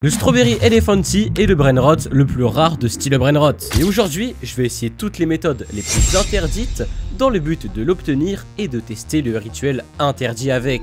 Le Strawberry Elephant Tea est le brainrot le plus rare de style brainrot. Et aujourd'hui, je vais essayer toutes les méthodes les plus interdites dans le but de l'obtenir et de tester le rituel interdit avec.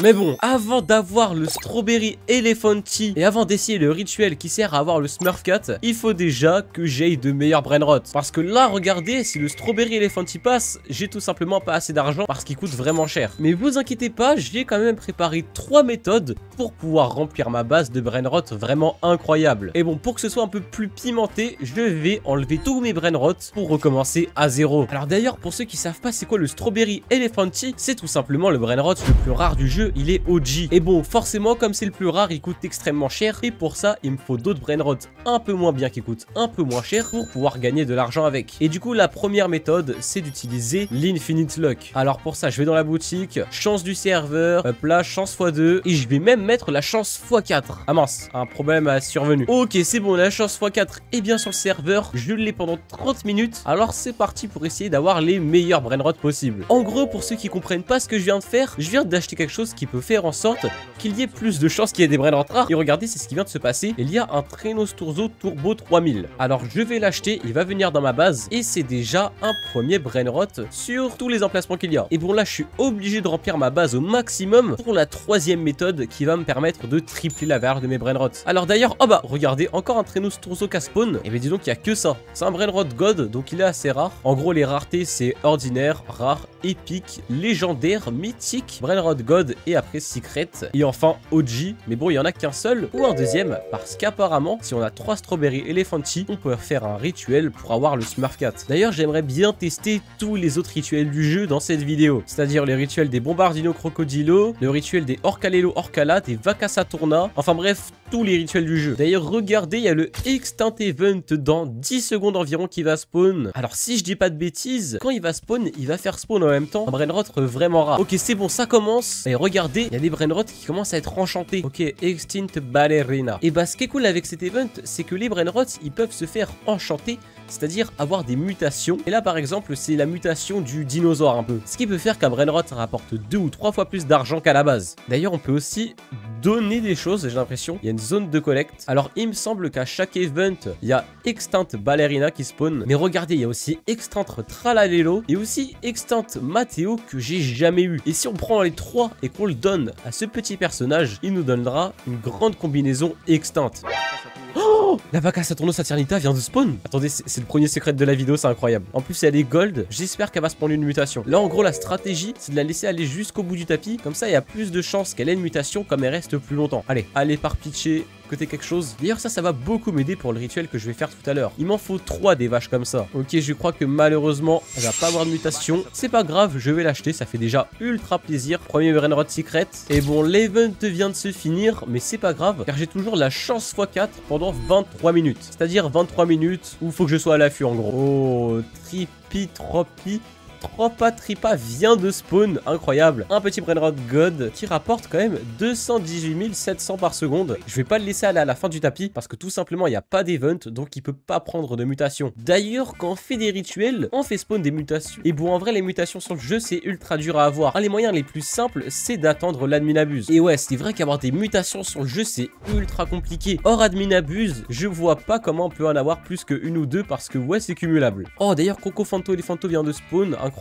Mais bon, avant d'avoir le Strawberry Elephant Tea et avant d'essayer le rituel qui sert à avoir le Smurf Cat, il faut déjà que j'aie de meilleurs brainrots. Parce que là, regardez, si le Strawberry Elephant Tea passe, j'ai tout simplement pas assez d'argent parce qu'il coûte vraiment cher. Mais vous inquiétez pas, j'ai quand même préparé 3 méthodes pour pouvoir remplir ma base de brainrots vraiment incroyable. Et bon, pour que ce soit un peu plus pimenté, je vais enlever tous mes brainrots pour recommencer à zéro. Alors d'ailleurs, pour ceux qui savent pas c'est quoi le Strawberry Elephant Tea, c'est tout simplement le brainrot le plus rare du jeu. Il est OG. Et bon, forcément, comme c'est le plus rare, il coûte extrêmement cher. Et pour ça, il me faut d'autres brainrots un peu moins bien qui coûtent un peu moins cher pour pouvoir gagner de l'argent avec. Et du coup, la première méthode, c'est d'utiliser l'Infinite Luck. Alors pour ça, je vais dans la boutique, chance du serveur, hop là, chance x2. Et je vais même mettre la chance x4. Ah mince, un problème a survenu. Ok, c'est bon, la chance x4 est bien sur le serveur. Je l'ai pendant 30 minutes. Alors c'est parti pour essayer d'avoir les meilleurs brainrots possibles. En gros, pour ceux qui comprennent pas ce que je viens de faire, je viens d'acheter quelque chose qui peut faire en sorte qu'il y ait plus de chances qu'il y ait des brainrots rares. Et regardez, c'est ce qui vient de se passer. Il y a un Traîneau-Sturzo Turbo 3000. Alors je vais l'acheter, il va venir dans ma base et c'est déjà un premier brainrot sur tous les emplacements qu'il y a. Et bon là, je suis obligé de remplir ma base au maximum pour la troisième méthode qui va me permettre de tripler la valeur de mes brainrots. Alors d'ailleurs, oh bah regardez, encore un Traîneau-Sturzo Caspone. Et bien dis donc, il n'y a que ça. C'est un brainrot God, donc il est assez rare. En gros, les raretés, c'est ordinaire, rare, épique, légendaire, mythique, brainrot God et après secret et enfin OG. Mais bon, il y en a qu'un seul ou un deuxième parce qu'apparemment si on a 3 Strawberry Elephant Tea, on peut faire un rituel pour avoir le Smurf Cat. D'ailleurs, j'aimerais bien tester tous les autres rituels du jeu dans cette vidéo, c'est-à-dire les rituels des Bombardino Crocodilo, le rituel des Orcalelo Orcala, des Vaca Saturna, enfin bref, tous les rituels du jeu. D'ailleurs, regardez, il y a le Extinct Event dans 10 secondes environ qui va spawn. Alors si je dis pas de bêtises, quand il va spawn, il va faire spawn en même temps un brainrot vraiment rare. Ok, c'est bon, ça commence. Et regardez, il y a des brainrots qui commencent à être enchantés. Ok, Extinct Ballerina. Et bah ce qui est cool avec cet event, c'est que les brainrots, ils peuvent se faire enchanter, c'est-à-dire avoir des mutations. Et là par exemple, c'est la mutation du dinosaure un peu. Ce qui peut faire qu'un brainrot rapporte 2 ou 3 fois plus d'argent qu'à la base. D'ailleurs, on peut aussi donner des choses, j'ai l'impression. Il y a une zone de collecte. Alors il me semble qu'à chaque event, il y a Extinct Ballerina qui spawn. Mais regardez, il y a aussi Extinct Tralalelo et aussi Extinct Matteo que j'ai jamais eu. Et si on prend les 3 et qu'on le donne à ce petit personnage, il nous donnera une grande combinaison extincte. Oh, la Vaca Saturno Saturnita vient de spawn. Attendez, c'est le premier secret de la vidéo, c'est incroyable. En plus, elle est gold. J'espère qu'elle va spawn une mutation. Là, en gros, la stratégie, c'est de la laisser aller jusqu'au bout du tapis. Comme ça, il y a plus de chances qu'elle ait une mutation comme elle reste plus longtemps. Allez par pitcher côté quelque chose. D'ailleurs, ça va beaucoup m'aider pour le rituel que je vais faire tout à l'heure. Il m'en faut 3 des vaches comme ça. Ok, je crois que malheureusement, elle va pas avoir de mutation. C'est pas grave, je vais l'acheter. Ça fait déjà ultra plaisir. Premier brainrot secret. Et bon, l'event vient de se finir, mais c'est pas grave, car j'ai toujours la chance x4 pendant 23 minutes. C'est-à-dire 23 minutes où il faut que je sois à l'affût en gros. Oh, Tropi. Tropa Tripa vient de spawn, incroyable. Un petit brainrot God qui rapporte quand même 218 700 par seconde. Je vais pas le laisser aller à la fin du tapis parce que tout simplement il n'y a pas d'event, donc il peut pas prendre de mutation. D'ailleurs, quand on fait des rituels, on fait spawn des mutations. Et bon, en vrai, les mutations sur le jeu, c'est ultra dur à avoir. Un des moyens les plus simples, c'est d'attendre l'adminabuse. Et ouais, c'est vrai qu'avoir des mutations sur le jeu, c'est ultra compliqué. Or, adminabuse, je vois pas comment on peut en avoir plus que une ou deux parce que ouais, c'est cumulable. Oh, d'ailleurs, Coco Fanto Elephanto vient de spawn, incroyable.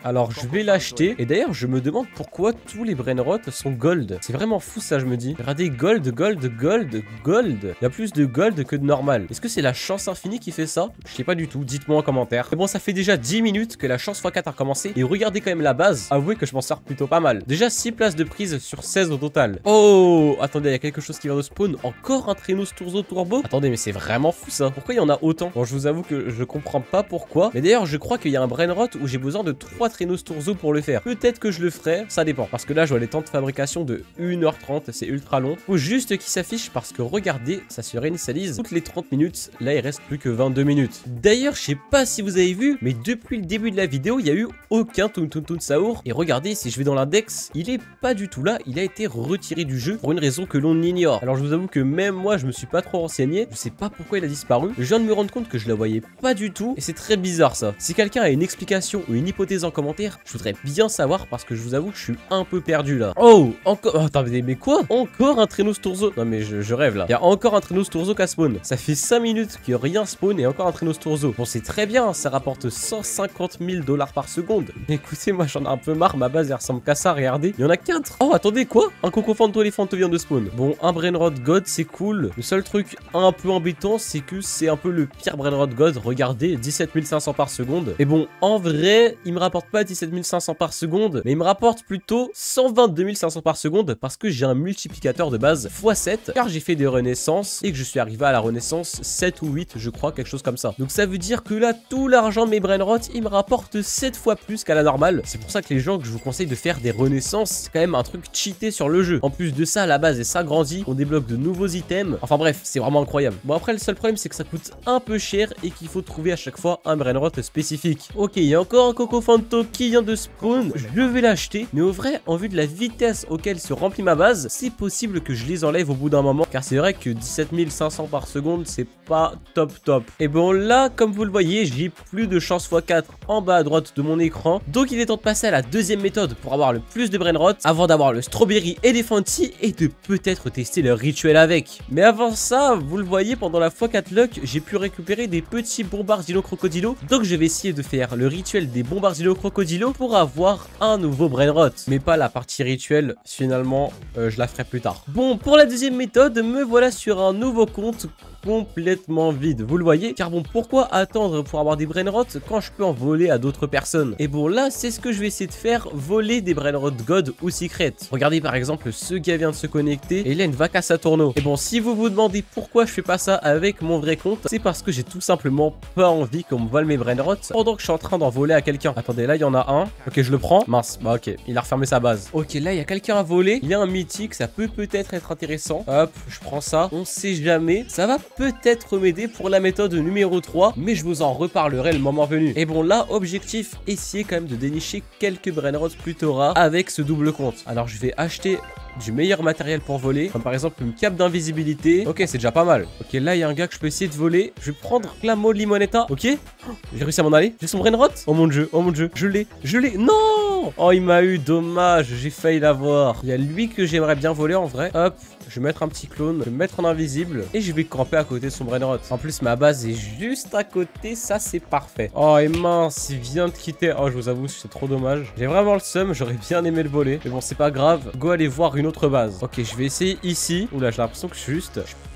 Alors je vais l'acheter. Et d'ailleurs je me demande pourquoi tous les brainrots sont gold. C'est vraiment fou ça, je me dis. Regardez, gold. Il y a plus de gold que de normal. Est-ce que c'est la chance infinie qui fait ça? Je sais pas du tout, dites-moi en commentaire. Mais bon, ça fait déjà 10 minutes que la chance x4 a commencé. Et regardez quand même la base. Avouez que je m'en sors plutôt pas mal. Déjà 6 places de prise sur 16 au total. Oh, attendez, il y a quelque chose qui vient de spawn. Encore un Traîneau-Sturzo Turbo. Attendez, mais c'est vraiment fou ça. Pourquoi il y en a autant? Bon, je vous avoue que je comprends pas pourquoi. Mais d'ailleurs, je crois qu'il y a un brainrot où j'ai besoin de 3 Traîneau-Sturzo pour le faire. Peut-être que je le ferai, ça dépend. Parce que là, je vois les temps de fabrication de 1h30, c'est ultra long. Faut juste qu'il s'affiche parce que regardez, ça se réinitialise toutes les 30 minutes. Là, il reste plus que 22 minutes. D'ailleurs, je sais pas si vous avez vu, mais depuis le début de la vidéo, il y a eu aucun Tuntun Saour. Et regardez, si je vais dans l'index, il est pas du tout là. Il a été retiré du jeu pour une raison que l'on ignore. Alors, je vous avoue que même moi, je me suis pas trop renseigné. Je sais pas pourquoi il a disparu. Je viens de me rendre compte que je la voyais pas du tout. Et c'est très bizarre ça. Si quelqu'un a une explication ou une une hypothèse en commentaire. Je voudrais bien savoir parce que je vous avoue que je suis un peu perdu là. Oh, encore... Oh, attends, mais quoi? Encore un traîneau Sturzo? Non mais je rêve là. Il y a encore un traîneau Sturzo qu'à spawn. Ça fait 5 minutes que rien spawn et encore un traîneau Sturzo. Bon, c'est très bien, ça rapporte 150 000 $ par seconde. Mais écoutez, moi j'en ai un peu marre, ma base elle ressemble qu'à ça, regardez. Il y en a 4. Oh, attendez, quoi? Un Cocofanto Elephanto vient de spawn. Bon, un Brainrot God, c'est cool. Le seul truc un peu embêtant, c'est que c'est un peu le pire Brainrot God. Regardez, 17 500 par seconde. Et bon, en vrai, il me rapporte pas 17 500 par seconde, mais il me rapporte plutôt 122 500 par seconde parce que j'ai un multiplicateur de base x7 car j'ai fait des renaissances et que je suis arrivé à la renaissance 7 ou 8, je crois, quelque chose comme ça. Donc ça veut dire que là, tout l'argent de mes Brainrot, il me rapporte 7 fois plus qu'à la normale. C'est pour ça que les gens que je vous conseille de faire des renaissances, c'est quand même un truc cheaté sur le jeu. En plus de ça, la base est s'agrandit, on débloque de nouveaux items. Enfin bref, c'est vraiment incroyable. Bon, après, le seul problème, c'est que ça coûte un peu cher et qu'il faut trouver à chaque fois un Brainrot spécifique. Ok, il y a encore un Cocofanto qui vient de spawn. Je vais l'acheter, mais au vrai, en vue de la vitesse auquel se remplit ma base, c'est possible que je les enlève au bout d'un moment, car c'est vrai que 17 500 par seconde, c'est pas top. Et bon, là, comme vous le voyez, j'ai plus de chance x4 en bas à droite de mon écran. Donc il est temps de passer à la deuxième méthode pour avoir le plus de Brainrot avant d'avoir le Strawberry Elephanti et de peut-être tester le rituel avec. Mais avant ça, vous le voyez, pendant la x4 luck, j'ai pu récupérer des petits bombardino crocodilo. Donc je vais essayer de faire le rituel des bombardino crocodilo pour avoir un nouveau Brainrot. Mais pas la partie rituelle, finalement, je la ferai plus tard. Bon, pour la deuxième méthode, me voilà sur un nouveau compte complètement vide, vous le voyez, car bon, pourquoi attendre pour avoir des Brainrot quand je peux en voler à d'autres personnes? Et bon, là, c'est ce que je vais essayer de faire, voler des Brainrot God ou Secret. Regardez par exemple, ce gars vient de se connecter et il a une vaca Saturno. Et bon, si vous vous demandez pourquoi je fais pas ça avec mon vrai compte, c'est parce que j'ai tout simplement pas envie qu'on me vole mes Brainrot pendant que je suis en train d'en voler à quelqu'un. Attendez, là, il y en a un. Ok, je le prends. Mince, bah ok, il a refermé sa base. Ok, là, il y a quelqu'un à voler. Il y a un mythique, ça peut peut-être être intéressant. Hop, je prends ça. On sait jamais. Ça va peut-être m'aider pour la méthode numéro 3, mais je vous en reparlerai le moment venu. Et bon, là, objectif, essayer quand même de dénicher quelques Brainrot plutôt rares avec ce double compte. Alors, je vais acheter du meilleur matériel pour voler, comme par exemple une cape d'invisibilité. Ok, c'est déjà pas mal. Ok, là, il y a un gars que je peux essayer de voler. Je vais prendre Clamo Limonetta. Ok, j'ai réussi à m'en aller. J'ai son Brainrot. Oh mon dieu, je l'ai. Non. Oh, il m'a eu, dommage, j'ai failli l'avoir. Il y a lui que j'aimerais bien voler en vrai. Hop, je vais mettre un petit clone, je vais me mettre en invisible et je vais camper à côté de son Brainrot. En plus, ma base est juste à côté, ça c'est parfait. Oh, et mince, il vient de quitter. Oh, je vous avoue, c'est trop dommage. J'ai vraiment le seum, j'aurais bien aimé le voler. Mais bon, c'est pas grave. Go aller voir une autre base. Ok, je vais essayer ici. Oula, j'ai l'impression que je suis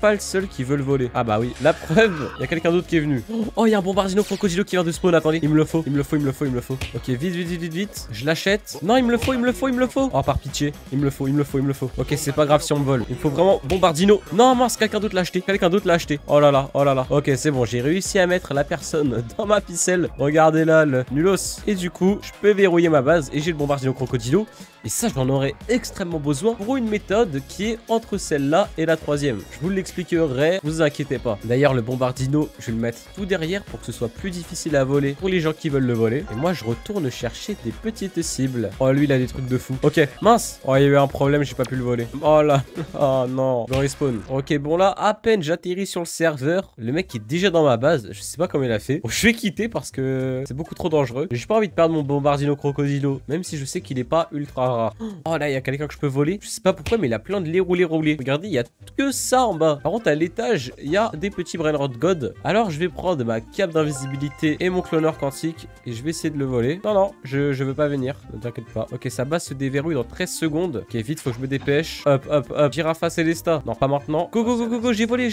pas le seul qui veut le voler. Ah bah oui, la preuve, il y a quelqu'un d'autre qui est venu. Oh, il y a un bombardino crocodilo qui vient de spawn. Attendez, il me le faut. Ok, vite. Je l'achète. Non, il me le faut. Oh, par pitié, il me le faut. Ok, c'est pas grave si on me vole. Il me faut vraiment bombardino. Non, mince, quelqu'un d'autre l'a acheté. Oh là là. Ok, c'est bon, j'ai réussi à mettre la personne dans ma ficelle. Regardez là, le nulos. Et du coup, je peux verrouiller ma base et j'ai le bombardino crocodilo. Et ça, j'en aurais extrêmement besoin pour une méthode qui est entre celle-là et la troisième. Je vous l'expliquerai, vous inquiétez pas. D'ailleurs, le bombardino, je vais le mettre tout derrière pour que ce soit plus difficile à voler pour les gens qui veulent le voler. Et moi, je retourne chercher des petites cibles. Oh, lui, il a des trucs de fou. Ok, mince. Oh, il y a eu un problème, j'ai pas pu le voler. Oh là. Oh non. Je respawn. Ok, bon là, à peine j'atterris sur le serveur, le mec est déjà dans ma base. Je sais pas comment il a fait. Bon, je vais quitter parce que c'est beaucoup trop dangereux. J'ai pas envie de perdre mon bombardino crocodilo, même si je sais qu'il est pas ultra rare. Oh là, il y a quelqu'un que je peux voler. Je sais pas pourquoi, mais il a plein de lait roulé. Regardez, il y a que ça en bas. Par contre, à l'étage, il y a des petits Brainrot God. Alors, je vais prendre ma cape d'invisibilité et mon cloneur quantique et je vais essayer de le voler. Non, je veux pas venir. Ne t'inquiète pas. Ok, sa base se déverrouille dans 13 secondes. Ok, vite, faut que je me dépêche. Hop. Girafa Célesta. Non, pas maintenant. Go. J'ai volé.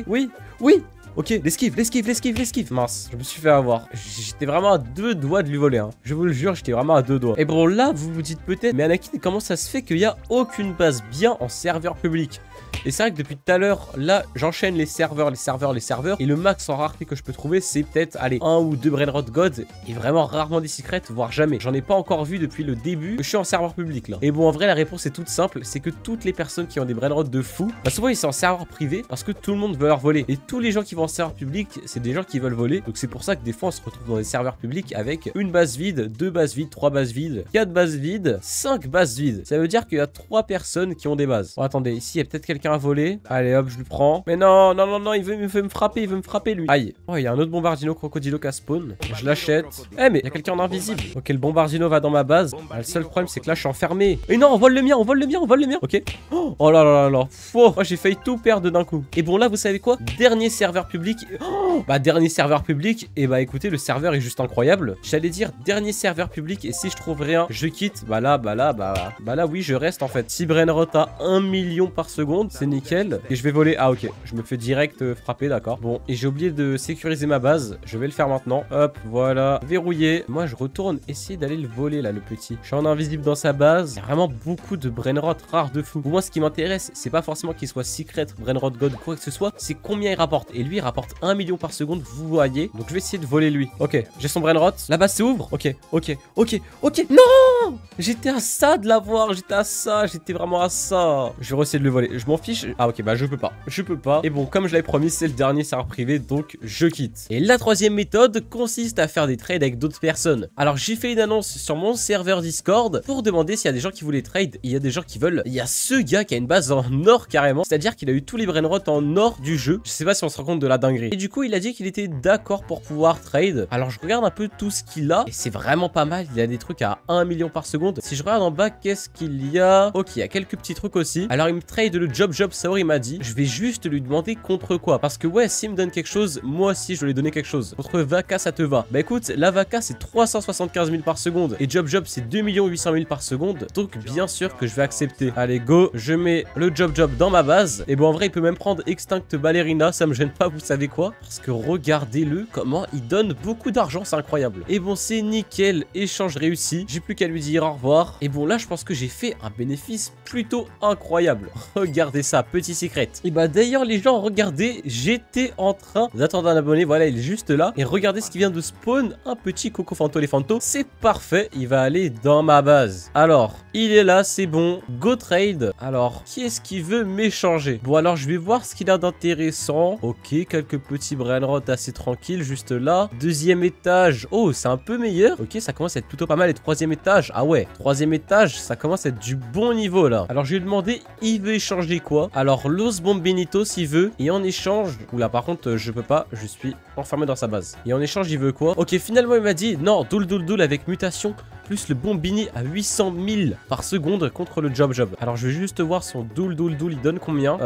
Oui. Ok, l'esquive. Mince, je me suis fait avoir. J'étais vraiment à 2 doigts de lui voler. Hein. Je vous le jure, j'étais vraiment à 2 doigts. Et bon, là, vous vous dites peut-être, mais Anakin, comment ça se fait qu'il n'y a aucune base bien en serveur public? Et c'est vrai que depuis tout à l'heure, là, j'enchaîne les serveurs. Et le max en rareté que je peux trouver, c'est peut-être, allez, 1 ou 2 Brainrot God. Et vraiment rarement des secrets, voire jamais. J'en ai pas encore vu depuis le début que je suis en serveur public, là. Et bon, en vrai, la réponse est toute simple. C'est que toutes les personnes qui ont des brainrot de fou. Bah souvent ils sont en serveur privé parce que tout le monde veut leur voler. Et tous les gens qui vont en serveur public, c'est des gens qui veulent voler. Donc c'est pour ça que des fois on se retrouve dans des serveurs publics avec une base vide, 2 bases vides, 3 bases vides, 4 bases vides, 5 bases vides. Ça veut dire qu'il y a 3 personnes qui ont des bases. Bon attendez, ici il y a peut-être quelqu'un à voler. Allez hop, je le prends. Mais non, non, non, non, il veut me frapper, lui. Aïe. Oh, il y a un autre bombardino crocodilo qui a spawn. Je l'achète. Eh mais il y a quelqu'un en invisible. Ok, le bombardino va dans ma base. Ah, le seul problème c'est que là je suis enfermé. Et non, on vole le mien. Ok. Oh là là là là. Oh, j'ai failli tout perdre d'un coup. Et bon là, vous savez quoi? Dernier serveur public. Oh, bah dernier serveur public. Et bah écoutez, le serveur est juste incroyable. J'allais dire dernier serveur public. Et si je trouve rien, je quitte. Bah là, oui, je reste en fait. Si brainrot a 1 million par seconde, c'est nickel. Et je vais voler. Ah ok, je me fais direct frapper, d'accord. Bon, et j'ai oublié de sécuriser ma base. Je vais le faire maintenant. Hop, voilà, verrouillé. Moi, je retourne essayer d'aller le voler là, le petit. Je suis en invisible dans sa base. Il y a vraiment beaucoup de brainrot rares de fou. Pour moi, ce qui m'intéresse, c'est pas forcément qu'il soit secret, brainrot god, quoi que ce soit. C'est combien il rapporte. Et lui, il rapporte 1 million par seconde, vous voyez. Donc, je vais essayer de voler lui. Ok, j'ai son brainrot. La base s'ouvre. Ok. Non! J'étais à ça de l'avoir. J'étais vraiment à ça. Je vais essayer de le voler. Je m'en fiche. Ah, ok, bah, je peux pas. Et bon, comme je l'avais promis, c'est le dernier serveur privé, donc je quitte. Et la troisième méthode consiste à faire des trades avec d'autres personnes. Alors, j'ai fait une annonce sur mon serveur Discord pour demander s'il y a des gens qui voulaient trade. Il y a des gens qui veulent. Il y a ce gars qui a une base en or carrément. C'est-à-dire qu'il a eu tous les brainrot en or du jeu. Je sais pas si on se rend compte de la dinguerie. Et du coup, il a dit qu'il était d'accord pour pouvoir trade. Alors, je regarde un peu tout ce qu'il a. Et c'est vraiment pas mal. Il y a des trucs à 1 million par seconde. Si je regarde en bas, qu'est-ce qu'il y a? Ok, il y a quelques petits trucs aussi. Alors, il me trade le job Saur, il m'a dit. Je vais juste lui demander contre quoi. Parce que ouais, s'il me donne quelque chose, moi aussi, je vais lui donner quelque chose. Contre Vaca, ça te va? Bah écoute, la Vaca, c'est 375 000 par seconde. Et job, c'est 2 800 000 par seconde. Donc, bien sûr que je vais accepter. Allez, go. Je mets le job dans ma base. Et bon, en vrai, il peut même prendre Extinct Ballerina. Ça me gêne pas, vous savez quoi? Parce que regardez-le, comment il donne beaucoup d'argent. C'est incroyable. Et bon, c'est nickel. Échange réussi. J'ai plus qu'à lui dire au revoir. Et bon, là, je pense que j'ai fait un bénéfice plutôt incroyable. Regardez ça, petit secret. Et bah, d'ailleurs, les gens, regardez, j'étais en train d'attendre un abonné. Voilà, il est juste là. Et regardez ce qui vient de spawn. Un petit Coco Fanto les Fanto. C'est parfait. Il va aller dans ma base. Alors, il est là, c'est bon. Go trade. Alors, qui est-ce qui veut m'échanger? Bon, alors, je vais voir ce qu'il a d'intéressant. Ok, quelques petits brainrot assez tranquilles, juste là. Deuxième étage. Oh, c'est un peu meilleur. Ok, ça commence à être plutôt pas mal. Et troisième étage. Ah ouais, troisième étage, ça commence à être du bon niveau, là. Alors, je lui ai demandé, il veut échanger quoi? Alors, Los Bombinitos, s'il veut. Et en échange... Oula, par contre, je peux pas. Je suis enfermé dans sa base. Et en échange, il veut quoi? Ok, finalement, il m'a dit, non, doul avec mutation. Plus le bombini à 800 000 par seconde contre le job. Alors je vais juste voir son doul, il donne combien?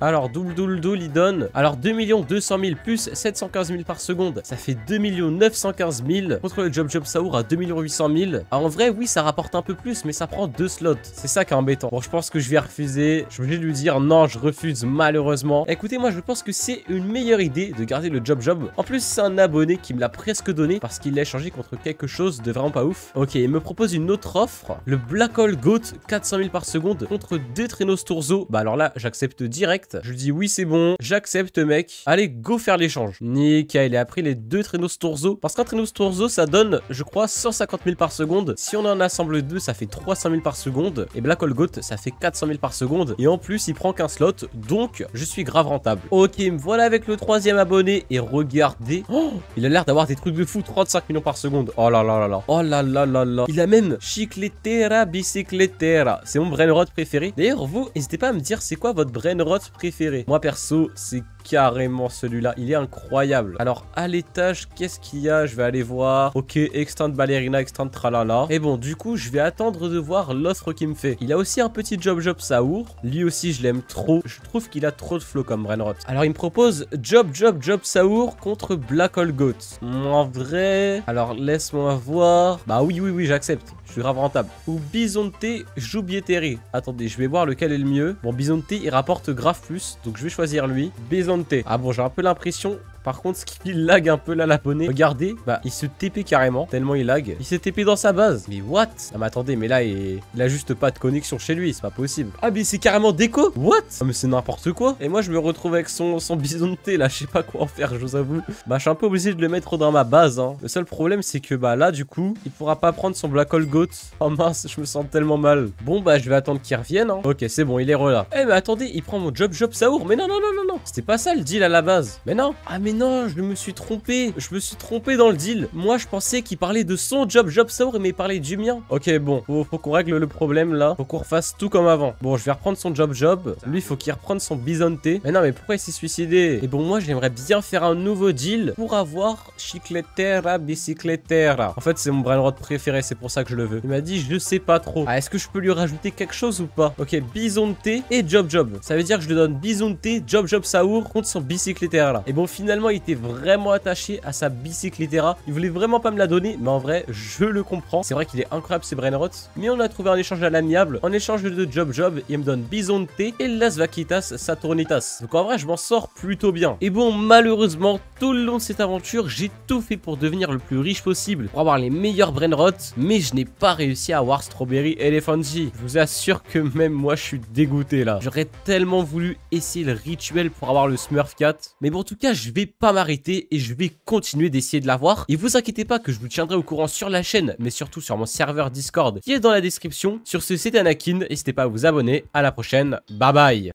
Alors doul, il donne... Alors 2 200 000 plus 715 000 par seconde. Ça fait 2 915 000 contre le job Saur à 2 800 000. Alors en vrai, oui, ça rapporte un peu plus, mais ça prend 2 slots. C'est ça qui est embêtant. Bon, je pense que je vais refuser. Je suis obligé de lui dire non, je refuse malheureusement. Écoutez, moi je pense que c'est une meilleure idée de garder le job. En plus, c'est un abonné qui me l'a presque donné parce qu'il l'a échangé contre quelque chose de vraiment pas ouf. Ok, il me propose une autre offre. Le Black Hole Goat, 400 000 par seconde contre 2 Traîneaux Torzo. Bah alors là, j'accepte direct. Je lui dis oui, c'est bon. J'accepte, mec. Allez, go faire l'échange. Nickel, il a pris les 2 Traîneaux Torzo. Parce qu'un Traîneau Torzo, ça donne, je crois, 150 000 par seconde. Si on en assemble 2, ça fait 300 000 par seconde. Et Black Hole Goat, ça fait 400 000 par seconde. Et en plus, il prend qu'un slot. Donc, je suis grave rentable. Ok, me voilà avec le troisième abonné. Et regardez. Oh, il a l'air d'avoir des trucs de fou. 35 millions par seconde. Oh là là là là. Oh là là là là. Il a même Chicletera Bicicletera. C'est mon brainrot préféré. D'ailleurs, vous, n'hésitez pas à me dire c'est quoi votre brainrot préféré. Moi, perso, c'est carrément celui-là. Il est incroyable. Alors, à l'étage, qu'est-ce qu'il y a? Je vais aller voir. Ok, Extinct Ballerina, Extinct Tralala. Et bon, du coup, je vais attendre de voir l'offre qu'il me fait. Il a aussi un petit job Saur. Lui aussi, je l'aime trop. Je trouve qu'il a trop de flow comme brainrot. Alors, il me propose job Saur contre Black Hole Goat. En vrai... Alors, laisse-moi voir. Bah oui, j'accepte. Je suis grave rentable. Ou Bisonte Joubieteri. Attendez, je vais voir lequel est le mieux. Bon, Bisonte, il rapporte grave plus. Donc, je vais choisir lui. Bisonte. Ah bon, j'ai un peu l'impression... Par contre, ce qui lag un peu là, l'abonné. Regardez, bah, il se TP carrément, tellement il lag. Il s'est TP dans sa base. Mais what? Ah, mais attendez, mais là, il a juste pas de connexion chez lui, c'est pas possible. Ah, mais c'est carrément déco. What? Ah, mais c'est n'importe quoi. Et moi, je me retrouve avec son bison de thé, là, je sais pas quoi en faire, je vous avoue. Bah, je suis un peu obligé de le mettre dans ma base, hein. Le seul problème, c'est que, bah, là, du coup, il pourra pas prendre son Black Hole Goat. Oh mince, je me sens tellement mal. Bon, bah, je vais attendre qu'il revienne, hein. Ok, c'est bon, il est là. Eh, mais attendez, il prend mon Job Saour. Mais non, non, non, non, non. C'était pas ça le deal à la base. Mais non. Ah, mais non, je me suis trompé. Je me suis trompé dans le deal. Moi, je pensais qu'il parlait de son Job Saour, mais il parlait du mien. Ok, bon, faut qu'on règle le problème là. Faut qu'on refasse tout comme avant. Bon, je vais reprendre son Job. Lui, faut qu'il reprenne son Bisonté. Mais non, mais pourquoi il s'est suicidé? Et bon, moi, j'aimerais bien faire un nouveau deal pour avoir Chicletera Bicicletera. En fait, c'est mon brainrot préféré, c'est pour ça que je le veux. Il m'a dit, je sais pas trop. Ah, est-ce que je peux lui rajouter quelque chose ou pas? Ok, Bisonté et Job. Ça veut dire que je lui donne Bisonté, Job Saour contre son Bicicletera. Et bon, finalement, il était vraiment attaché à sa Bicicletera. Il voulait vraiment pas me la donner, mais en vrai, je le comprends. C'est vrai qu'il est incroyable, ce brainrot. Mais on a trouvé un échange à l'amiable. En échange de Job, il me donne Bisonté et Las Vaquitas Saturnitas. Donc en vrai, je m'en sors plutôt bien. Et bon, malheureusement, tout le long de cette aventure, j'ai tout fait pour devenir le plus riche possible, pour avoir les meilleurs brainrots, mais je n'ai pas réussi à avoir Strawberry Elephanty. Je vous assure que même moi, je suis dégoûté là. J'aurais tellement voulu essayer le rituel pour avoir le Smurf Cat. Mais bon, en tout cas, je vais pas m'arrêter et je vais continuer d'essayer de l'avoir. Et vous inquiétez pas que je vous tiendrai au courant sur la chaîne, mais surtout sur mon serveur Discord qui est dans la description. Sur ce, c'était Anakin. N'hésitez pas à vous abonner. À la prochaine. Bye bye.